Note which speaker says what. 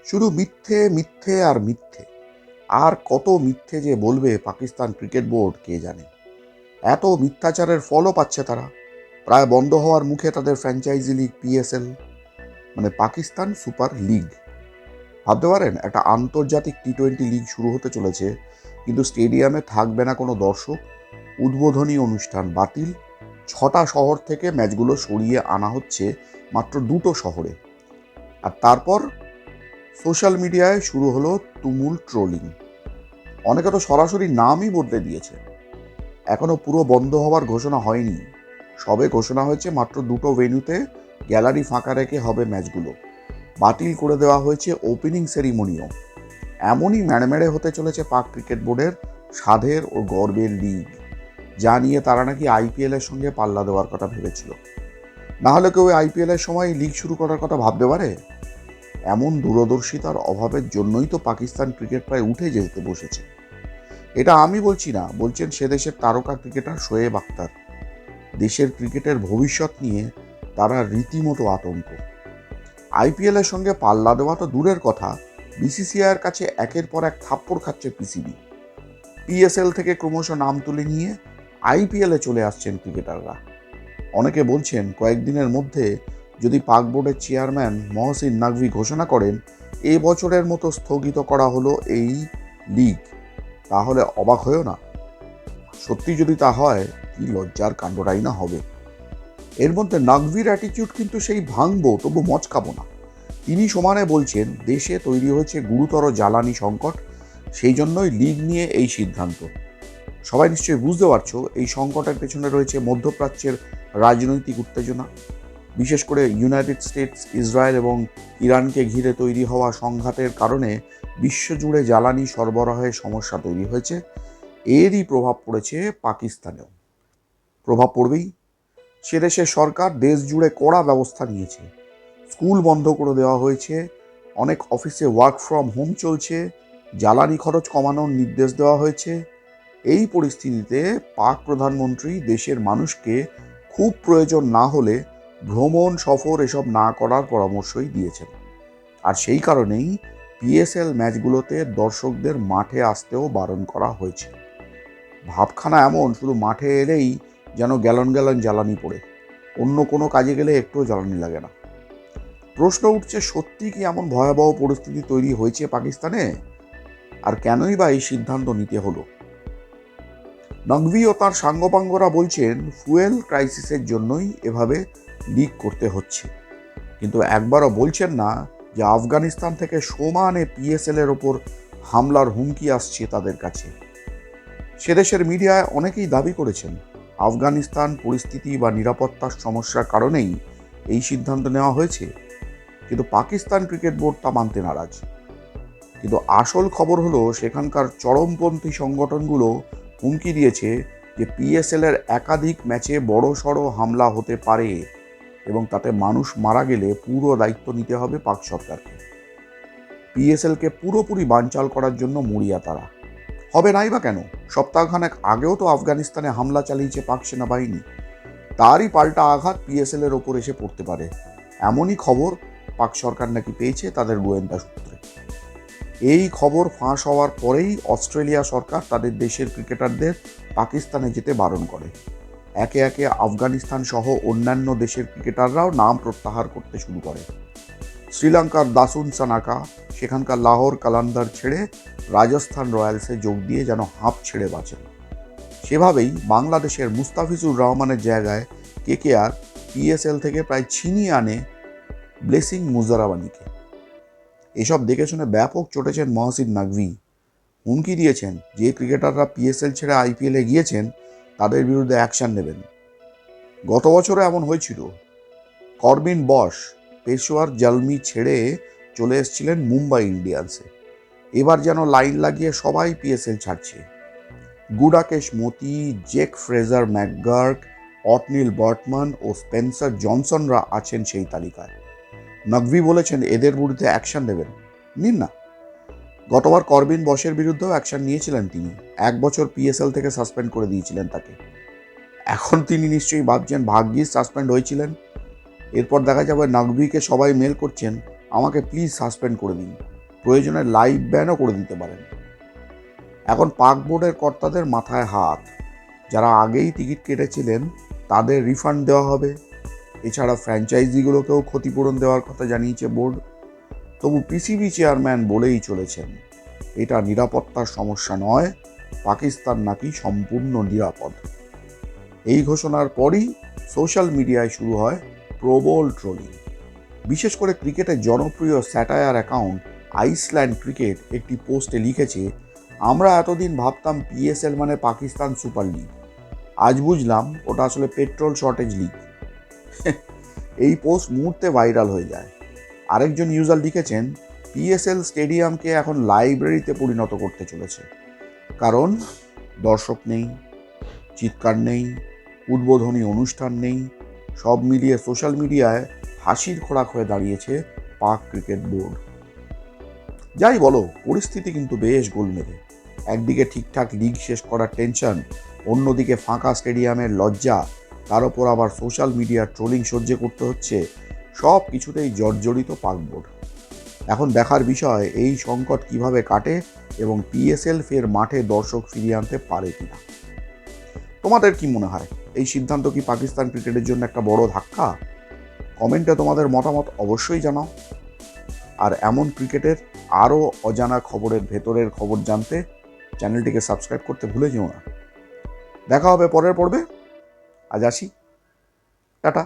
Speaker 1: শুধু মিথ্যে মিথ্যে আর মিথ্যে। আর কত মিথ্যে যে বলবে পাকিস্তান ক্রিকেট বোর্ড কে জানে। এত মিথ্যাচারের ফলও পাচ্ছে তারা। প্রায় বন্ধ হওয়ার মুখে তাদের ফ্র্যাঞ্চাইজি লিগ পিএসএল, মানে পাকিস্তান সুপার লিগ। ভাবতে পারেন, একটা আন্তর্জাতিক টি-20 লিগ শুরু হতে চলেছে, কিন্তু স্টেডিয়ামে থাকবে না কোনো দর্শক, উদ্বোধনী অনুষ্ঠান বাতিল, 6টা শহর থেকে ম্যাচগুলো সরিয়ে আনা হচ্ছে মাত্র 2টো শহরে। আর তারপর সোশ্যাল মিডিয়ায় শুরু হলো তুমুল ট্রোলিং। অনেকে তো সরাসরি নামই বদলে দিয়েছে। এখনো পুরো বন্ধ হওয়ার ঘোষণা হয়নি, সবে ঘোষণা হয়েছে মাত্র 2টো ভেন্যুতে গ্যালারি ফাঁকা রেখে হবে ম্যাচগুলো। বাতিল করে দেওয়া হয়েছে ওপেনিং সেরিমনিও। এমনই ম্যাড়মেড়ে হতে চলেছে পাক ক্রিকেট বোর্ডের স্বাদের ও গর্বের লিগ, যা নিয়ে তারা নাকি আইপিএল এর সঙ্গে পাল্লা দেওয়ার কথা ভেবেছিল। না হলে কেউ আইপিএল এর সময় লিগ শুরু করার কথা ভাবতে পারে? এমন দূরদর্শিতার অভাবের জন্যই তো পাকিস্তান ক্রিকেট প্রায় উঠে যেতে বসেছে। এটা আমি বলছি না, বলছেন সে দেশের তারকা ক্রিকেটার শোয়েব আখতার। দেশের ক্রিকেটের ভবিষ্যৎ নিয়ে তারা রীতিমতো আতঙ্ক। আইপিএল এর সঙ্গে পাল্লা দেওয়া তো দূরের কথা, বিসিসিআইয়ের কাছে একের পর এক থাপ্পড় খাচ্ছে পিসিবি। পিএসএল থেকে ক্রমশ নাম তুলে নিয়ে আইপিএলে চলে আসছেন ক্রিকেটাররা। অনেকে বলছেন কয়েকদিনের মধ্যে যদি পাক বোর্ডের চেয়ারম্যান মহসিন নাকভি ঘোষণা করেন এই বছরের মতো স্থগিত করা হলো এই লিগ, তাহলে অবাক হয়েও না। সত্যি যদি তা হয়, কি লজ্জার কাণ্ডটাই না হবে। এর মধ্যে নাকভির অ্যাটিটিউড কিন্তু সেই ভাঙবো তবু মচকাবো না। তিনি সমানে বলছেন দেশে তৈরি হয়েছে গুরুতর জ্বালানি সংকট, সেই জন্যই লিগ নিয়ে এই সিদ্ধান্ত। সবাই নিশ্চয়ই বুঝতে পারছো এই সংকটের পেছনে রয়েছে মধ্যপ্রাচ্যের রাজনৈতিক উত্তেজনা, বিশেষ করে ইউনাইটেড স্টেটস, ইসরায়েল এবং ইরানকে ঘিরে তৈরি হওয়া সংঘাতের কারণে বিশ্বজুড়ে জ্বালানি সরবরাহের সমস্যা তৈরি হয়েছে। এরই প্রভাব পড়েছে পাকিস্তানেও। প্রভাব পড়বেই। সে দেশের সরকার দেশ জুড়ে কড়া ব্যবস্থা নিয়েছে। স্কুল বন্ধ করে দেওয়া হয়েছে, অনেক অফিসে ওয়ার্ক ফ্রম হোম চলছে, জ্বালানি খরচ কমানোর নির্দেশ দেওয়া হয়েছে। এই পরিস্থিতিতে পাক প্রধানমন্ত্রী দেশের মানুষকে খুব প্রয়োজন না হলে ভ্রমণ সফর এসব না করার পরামর্শই দিয়েছেন। আর সেই কারণেই পিএসএল ম্যাচগুলোতে দর্শকদের মাঠে আসতেও বারণ করা হয়েছে। ভাবখানা এমন, শুধু মাঠে এলেই যেন গ্যালন গ্যালন জ্বালানি পড়ে, অন্য কোনো কাজে গেলে একটুও জ্বালানি লাগে না। প্রশ্ন উঠছে, সত্যি কি এমন ভয়াবহ পরিস্থিতি তৈরি হয়েছে পাকিস্তানে? আর কেনই বা এই সিদ্ধান্ত নিতে হলো? নকভি ও তার সাঙ্গপাঙ্গরা বলছেন ফুয়েল ক্রাইসিসের জন্যই এভাবে লিক করতে হচ্ছে, কিন্তু একবারও বলছেন না যে আফগানিস্তান থেকে সমানে পিএসএল এর ওপর হামলার হুমকি আসছে তাদের কাছে। সে দেশের মিডিয়ায় অনেকেই দাবি করেছেন আফগানিস্তান পরিস্থিতি বা নিরাপত্তার সমস্যার কারণেই এই সিদ্ধান্ত নেওয়া হয়েছে, কিন্তু পাকিস্তান ক্রিকেট বোর্ড তা মানতে নারাজ। কিন্তু আসল খবর হলো সেখানকার চরমপন্থী সংগঠনগুলো হুমকি দিয়েছে যে পিএসএল এর একাধিক ম্যাচে বড় সড় হামলা হতে পারে এবং তাতে মানুষ মারা গেলে পুরো দায়িত্ব নিতে হবে পাক সরকারকে। পিএসএলকে পুরোপুরি বানচাল করার জন্য মরিয়া তারা। হবে নাই বা কেন, সপ্তাহখানেক আগেও তো আফগানিস্তানে হামলা চালিয়েছে পাক সেনাবাহিনী। তারই পাল্টা আঘাত পিএসএল এর ওপর এসে পড়তে পারে, এমনই খবর পাক সরকার নাকি পেয়েছে তাদের গোয়েন্দা সূত্রে। এই খবর ফাঁস হওয়ার পরেই অস্ট্রেলিয়া সরকার তাদের দেশের ক্রিকেটারদের পাকিস্তানে যেতে বারণ করে। একে একে আফগানিস্তান সহ অন্যান্য দেশের ক্রিকেটাররাও নাম প্রত্যাহার করতে শুরু করে। শ্রীলঙ্কার দাসুন সানাকা সেখানকার লাহোর কালান্দার ছেড়ে রাজস্থান রয়্যালসে যোগ দিয়ে যেন হাঁপ ছেড়ে বাঁচেন। সেভাবেই বাংলাদেশের মুস্তাফিজুর রহমানের জায়গায় কেকেআর পিএসএল থেকে প্রায় ছিনিয়ে আনে ব্লেসিং মুজারাবানিকে। এসব দেখে শুনে ব্যাপক চটেছেন মহসিন নাকভি। হুমকি দিয়েছেন যে ক্রিকেটাররা পিএসএল ছেড়ে আইপিএলে গিয়েছেন তাদের বিরুদ্ধে অ্যাকশন নেবেন। গত বছরও এমন হয়েছিল। করবিন বশ পেশোয়ার জলমি ছেড়ে চলে এসেছিলেন মুম্বাই ইন্ডিয়ান্সে। এবার যেন লাইন লাগিয়ে সবাই পিএসএল ছাড়ছে। গুডাকেশ মতি, জেক ফ্রেজার ম্যাকগার্ক, অটনিল বার্টমান ও স্পেন্সার জনসনরা আছেন সেই তালিকায়। নকভি বলেছেন এদের বিরুদ্ধে অ্যাকশন নেবেন, নিন না। গতবার করবিন বশের বিরুদ্ধেও অ্যাকশন নিয়েছিলেন তিনি, 1 বছর পিএসএল থেকে সাসপেন্ড করে দিয়েছিলেন তাকে। এখন তিনি নিশ্চয়ই ভাবছেন ভাগ্যিস সাসপেন্ড হয়েছিলেন। এরপর দেখা যাবে নকভিকে সবাই মেল করছেন আমাকে প্লিজ সাসপেন্ড করে দিন। প্রয়োজনে লাইভ ব্যানও করে দিতে পারেন। এখন পাক বোর্ডের কর্তাদের মাথায় হাত। যারা আগেই টিকিট কেটেছিলেন তাদের রিফান্ড দেওয়া হবে। এছাড়া ফ্র্যাঞ্চাইজিগুলোকেও ক্ষতিপূরণ দেওয়ার কথা জানিয়েছে বোর্ড। তবু পিসিবি চেয়ারম্যান বলেই চলেছেন, এটা নিরাপত্তার সমস্যা নয়, পাকিস্তান নাকি সম্পূর্ণ নিরাপদ। এই ঘোষণার পরই সোশ্যাল মিডিয়ায় শুরু হয় প্রবল ট্রোলিং। বিশেষ করে ক্রিকেটের জনপ্রিয় স্যাটায়ার অ্যাকাউন্ট আইসল্যান্ড ক্রিকেট একটি পোস্টে লিখেছে, আমরা এতদিন ভাবতাম পিএসএল মানে পাকিস্তান সুপার লিগ, আজ বুঝলাম ওটা আসলে পেট্রোল শর্টেজ লিগ। এই পোস্ট মুহূর্তে ভাইরাল হয়ে যায়। আরেকজন ইউজার লিখেছেন, পিএসএল স্টেডিয়ামকে এখন লাইব্রেরিতে পরিণত করতে চলেছে, কারণ দর্শক নেই, চিৎকার নেই, উদ্বোধনী অনুষ্ঠান নেই, সব মিলিয়ে সোশ্যাল মিডিয়ায় হাসির খোরাক হয়ে দাঁড়িয়েছে পাক ক্রিকেট বোর্ড। যাই বলো, পরিস্থিতি কিন্তু বেশ গোলমেলে। একদিকে ঠিকঠাক লিগ শেষ করার টেনশন, অন্যদিকে ফাঁকা স্টেডিয়ামের লজ্জা, তার ওপর আবার সোশ্যাল মিডিয়ার ট্রোলিং সহ্য করতে হচ্ছে। সব কিছুতেই জর্জরিত পাক বোর্ড। এখন দেখার বিষয় এই সংকট কিভাবে কাটে এবং পিএসএল ফের মাঠে দর্শক ফিরিয়ে আনতে পারে কিনা। তোমাদের কি মনে হয়, এই সিদ্ধান্ত কি পাকিস্তান ক্রিকেটের জন্য একটা বড় ধাক্কা? কমেন্টে তোমাদের মতামত অবশ্যই জানাও। আর এমন ক্রিকেটের আরও অজানা খবরের ভেতরের খবর জানতে চ্যানেলটিকে সাবস্ক্রাইব করতে ভুলে যেও না। দেখা হবে পরের পর্বে। আজ আসি, টাটা।